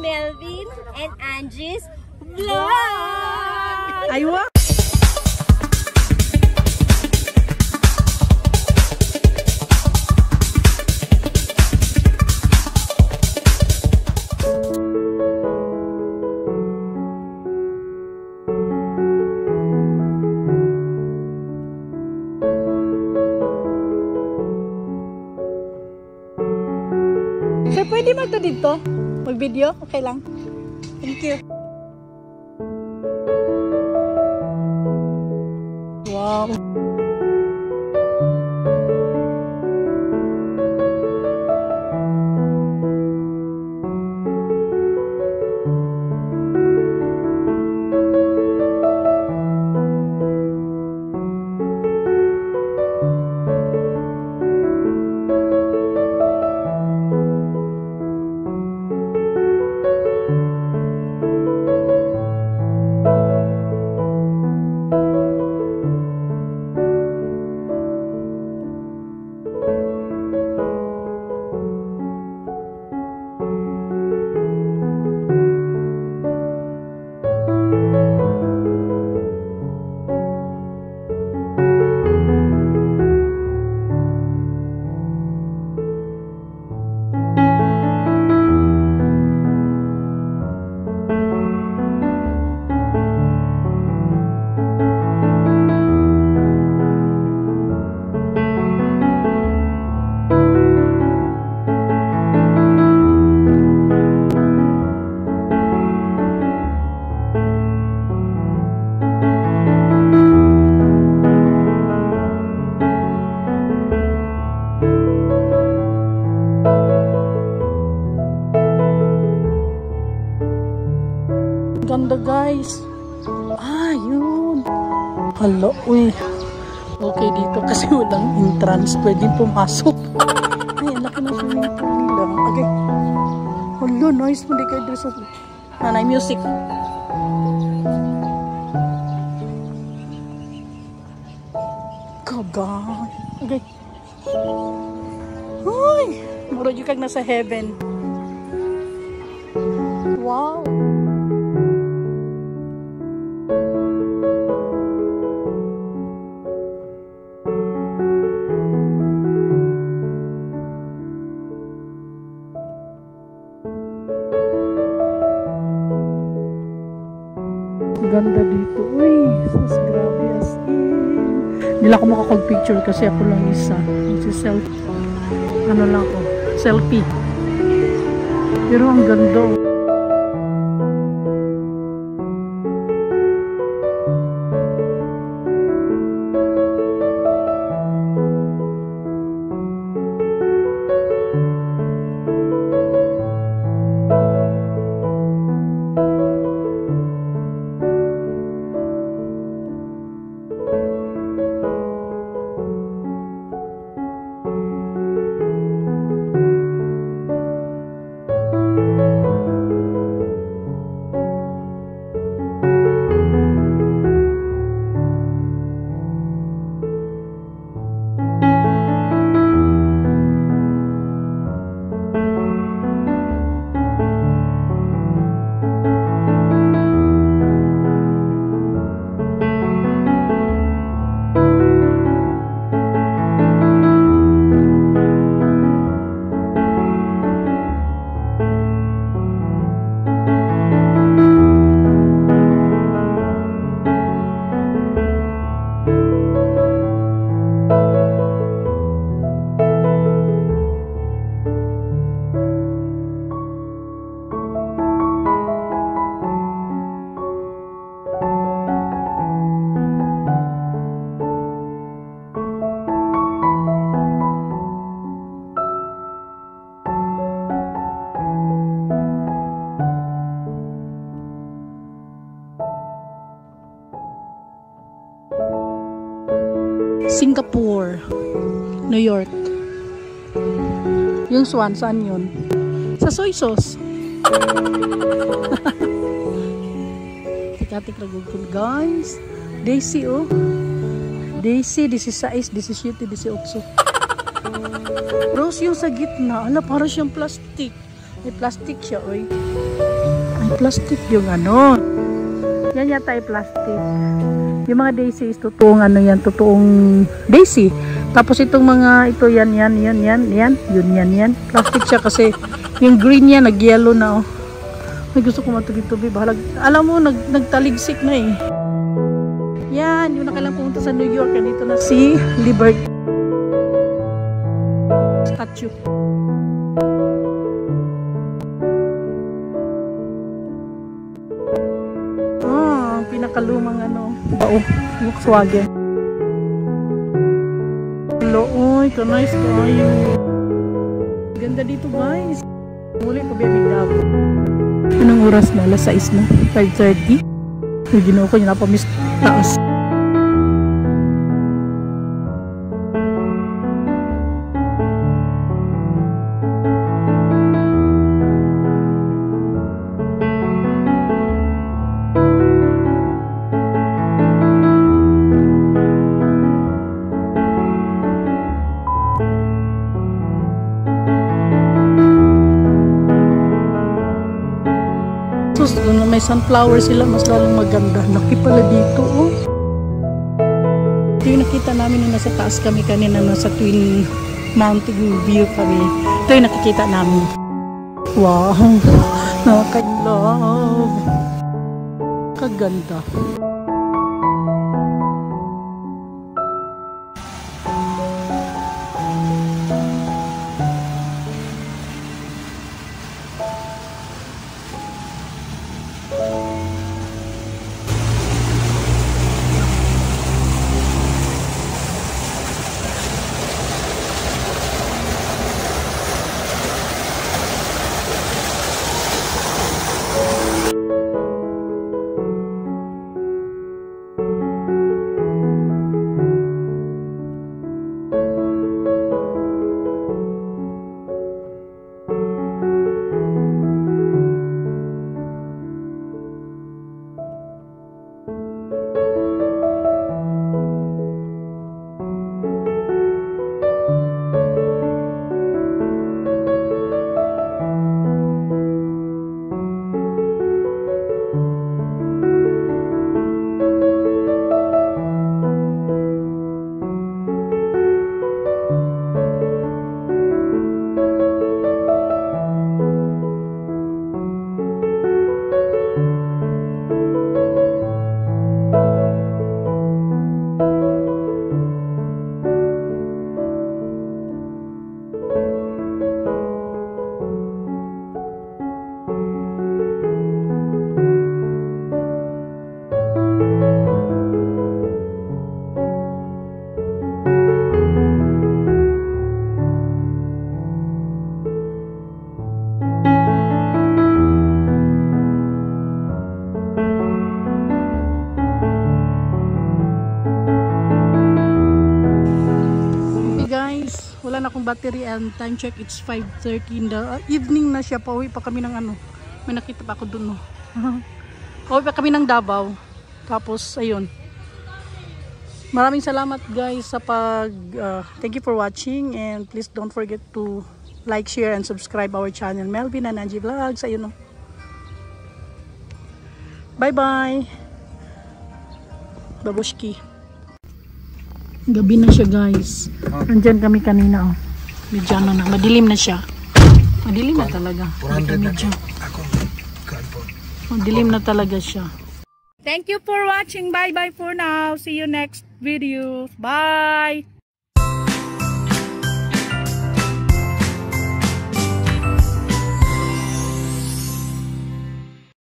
Melvin and Angie's vlog. Aywa. Sir, pwede magto dito? Mag-video? Okay lang. Thank you. Wow. Ganda guys. Ah, yun. Hala, uy. Okay dito kasi walang entrance. Pwede pumasok. Ay, ang laki ng swimming pool nila. Okay. Hala, nice mo. Di kayo dress sa nanay music. Kagay. Okay. Uy. Mura yung kag nasa heaven. Wow. Ganda dito. Uy, sus, grabe as in. Hindi lang ako makakag-picture kasi ako lang isa. Selfie. Ano lang ako? Selfie. Pero ang ganda. Singapore, New York. Yung Swan, saan yun? Sa soy sauce. Tikatik ragugkul guys. Daisy oh. Daisy, 16, 17, 18. Rose yung sa gitna. Ala, para siyang plastic. May plastic siya, oy. Ay, plastic yung ano. Yan yata ay plastic. Yung mga daisy is totoong ano yan, totoong daisy. Tapos itong mga, ito yan. Plastic siya kasi yung green niya, nag-yellow na, oh. Ay, gusto ko matuloy-tuloy. Bahalag. Alam mo, nagtaligsik na eh. Yan, yun na kailang pumunta sa New York. Dito na si Liberty statue. Pinakalumang ano, Volkswagen. Hello, oy, nice tayo. Ganda dito, guys. Muli ko biya bigdaw. Anong oras na? Alas 6 na. 5:30. Ay, ginoo ko yung napamiss taas. Kung may sunflower sila, mas lalong maganda. Laki pala dito, oh. Ito yung nakita namin nung nasa taas kami kanina, nasa Twin Mountain View kami. Ito yung nakikita namin. Wow! Nakaka-love! Kaganda. Wala na akong battery and time check, it's 5:30 in the evening na siya. Pauwi pa kami ng ano, may nakita pa ako dun, no. Pauwi pa kami ng Davao. Tapos ayun, maraming salamat guys sa thank you for watching, and please don't forget to like, share and subscribe our channel, Melvin and Angie Vlogs. Ayun, no. Bye bye babushki. Gabi na siya guys. Nandyan kami kanina, oh. Medyo na, madilim na siya. Madilim na talaga. Medyo. Madilim na talaga siya. Thank you for watching. Bye bye for now. See you next video. Bye.